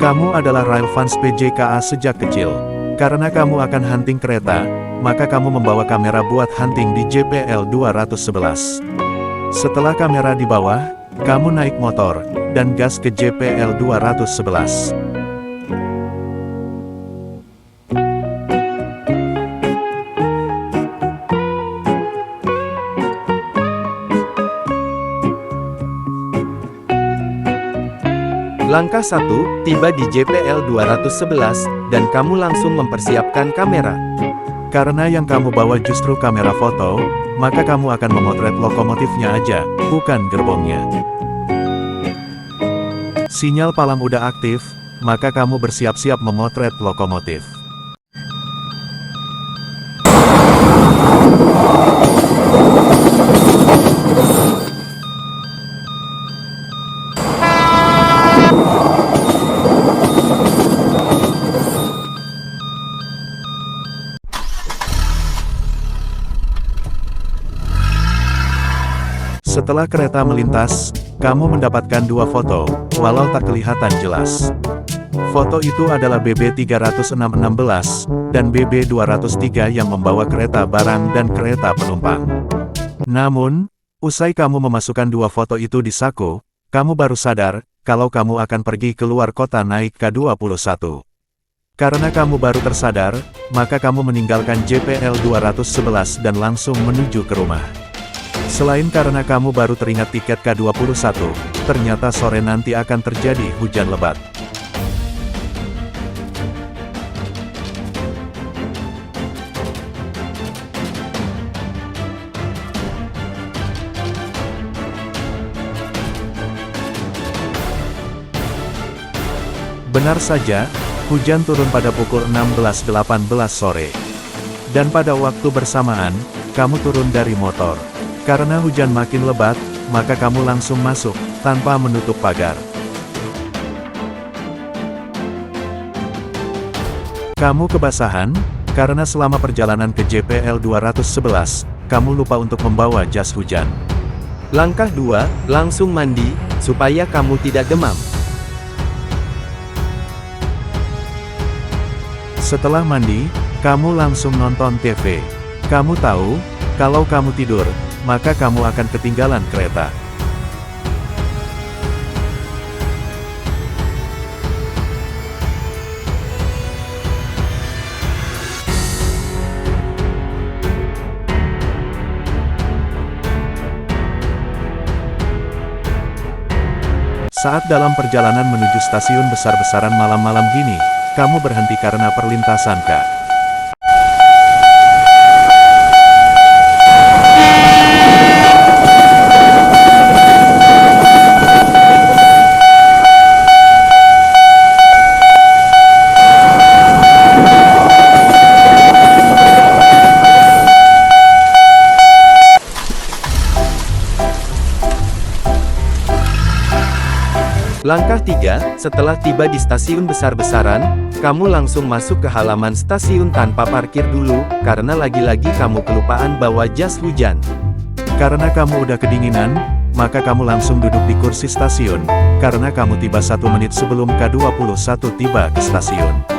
Kamu adalah Railvans PJKA sejak kecil. Karena kamu akan hunting kereta, maka kamu membawa kamera buat hunting di JPL 211. Setelah kamera di bawah, kamu naik motor, dan gas ke JPL 211. Langkah 1, tiba di JPL 211, dan kamu langsung mempersiapkan kamera. Karena yang kamu bawa justru kamera foto, maka kamu akan memotret lokomotifnya aja, bukan gerbongnya. Sinyal palang udah aktif, maka kamu bersiap-siap memotret lokomotif. Setelah kereta melintas, kamu mendapatkan dua foto, walau tak kelihatan jelas. Foto itu adalah BB306-16, dan BB203 yang membawa kereta barang dan kereta penumpang. Namun, usai kamu memasukkan dua foto itu di saku, kamu baru sadar, kalau kamu akan pergi keluar kota naik K21. Karena kamu baru tersadar, maka kamu meninggalkan JPL 211 dan langsung menuju ke rumah. Selain karena kamu baru teringat tiket K21, ternyata sore nanti akan terjadi hujan lebat. Benar saja, hujan turun pada pukul 16.18 sore. Dan pada waktu bersamaan, kamu turun dari motor. Karena hujan makin lebat, maka kamu langsung masuk, tanpa menutup pagar. Kamu kebasahan, karena selama perjalanan ke JPL 211, kamu lupa untuk membawa jas hujan. Langkah 2, langsung mandi, supaya kamu tidak demam. Setelah mandi, kamu langsung nonton TV. Kamu tahu, kalau kamu tidur, maka kamu akan ketinggalan kereta. Saat dalam perjalanan menuju stasiun besar-besaran malam-malam gini, kamu berhenti karena perlintasan K. Langkah 3, setelah tiba di stasiun besar-besaran, kamu langsung masuk ke halaman stasiun tanpa parkir dulu, karena lagi-lagi kamu kelupaan bawa jas hujan. Karena kamu udah kedinginan, maka kamu langsung duduk di kursi stasiun, karena kamu tiba 1 menit sebelum K21 tiba ke stasiun.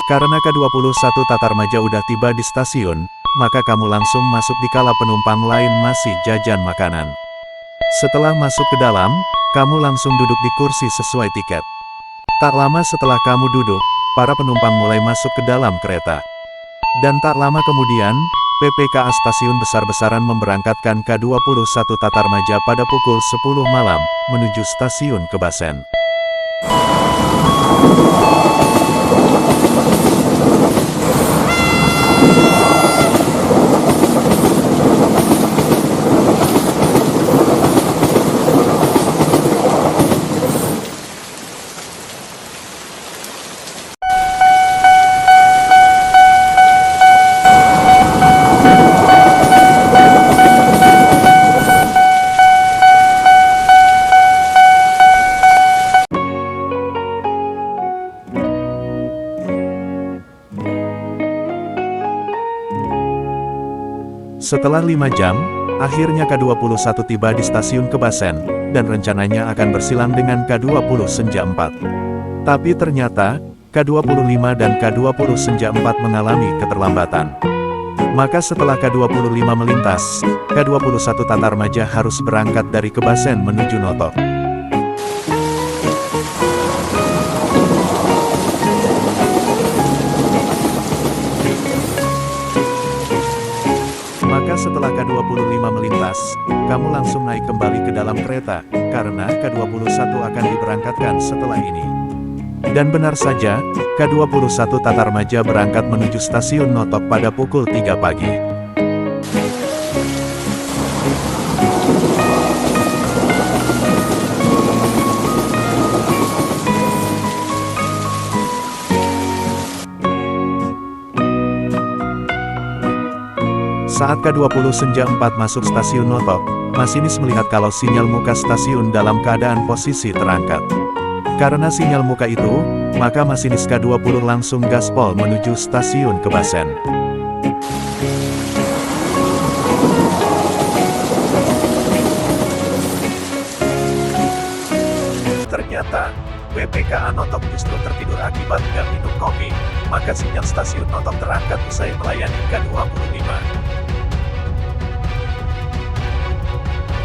Karena K21 Tatarmaja udah tiba di stasiun, maka kamu langsung masuk dikala penumpang lain masih jajan makanan. Setelah masuk ke dalam, kamu langsung duduk di kursi sesuai tiket. Tak lama setelah kamu duduk, para penumpang mulai masuk ke dalam kereta. Dan tak lama kemudian, PPKA Stasiun Besar-Besaran memberangkatkan K21 Tatarmaja pada pukul 10 malam, menuju stasiun Kebasen. Setelah 5 jam, akhirnya K21 tiba di stasiun Kebasen, dan rencananya akan bersilang dengan K20 Senja 4. Tapi ternyata, K25 dan K20 Senja 4 mengalami keterlambatan. Maka setelah K25 melintas, K21 Tatarmaja harus berangkat dari Kebasen menuju Notok. Maka setelah K25 melintas, kamu langsung naik kembali ke dalam kereta, karena K21 akan diberangkatkan setelah ini. Dan benar saja, K21 Tatarmaja berangkat menuju stasiun Notok pada pukul 3 pagi. Saat K20 Senja 4 masuk stasiun Notok, masinis melihat kalau sinyal muka stasiun dalam keadaan posisi terangkat. Karena sinyal muka itu, maka masinis K20 langsung gaspol menuju stasiun Kebasen. Ternyata, WPKA Notok justru tertidur akibat nggak minum kopi, maka sinyal stasiun Notok terangkat usai melayani K25.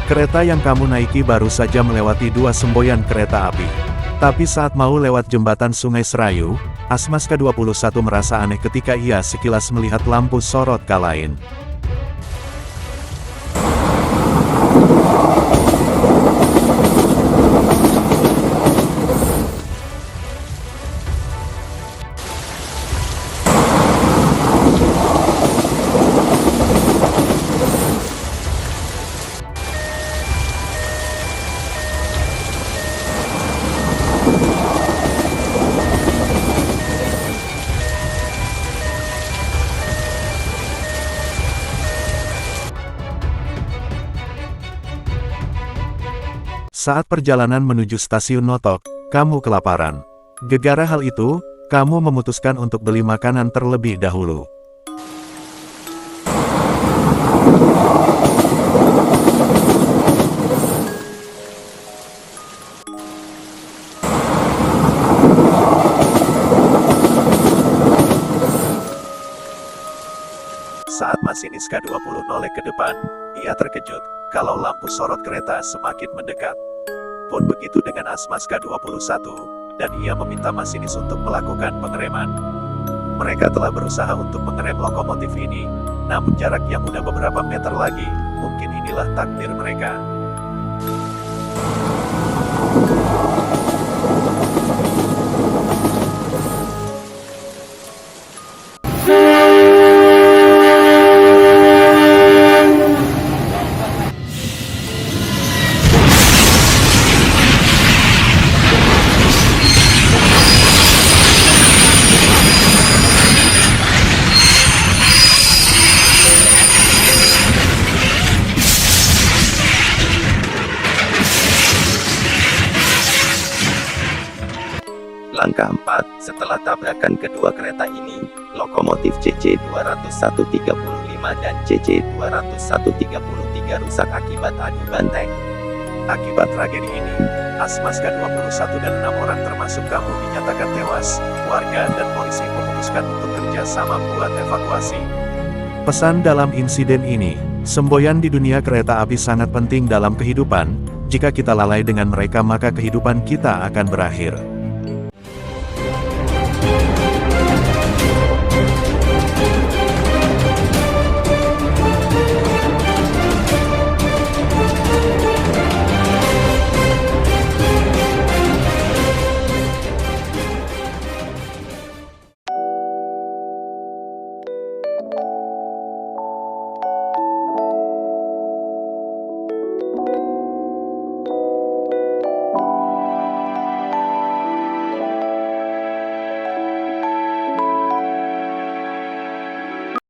Kereta yang kamu naiki baru saja melewati 2 semboyan kereta api. Tapi saat mau lewat jembatan Sungai Serayu, Asmas K21 merasa aneh ketika ia sekilas melihat lampu sorot K-Line. Saat perjalanan menuju stasiun Notok, kamu kelaparan. Gegara hal itu, kamu memutuskan untuk beli makanan terlebih dahulu. Saat masinis K20 noleh ke depan, ia terkejut kalau lampu sorot kereta semakin mendekat. Pun begitu dengan Asmas K21, dan ia meminta masinis untuk melakukan pengereman. Mereka telah berusaha untuk mengerem lokomotif ini, namun jarak yang udah beberapa meter lagi, mungkin inilah takdir mereka. Langkah 4, setelah tabrakan kedua kereta ini, lokomotif CC20135 dan CC20133 rusak akibat adu banteng. Akibat tragedi ini, Asmas K21 dan 6 orang termasuk kamu dinyatakan tewas. Warga dan polisi memutuskan untuk kerjasama buat evakuasi. Pesan dalam insiden ini, semboyan di dunia kereta api sangat penting dalam kehidupan. Jika kita lalai dengan mereka maka kehidupan kita akan berakhir.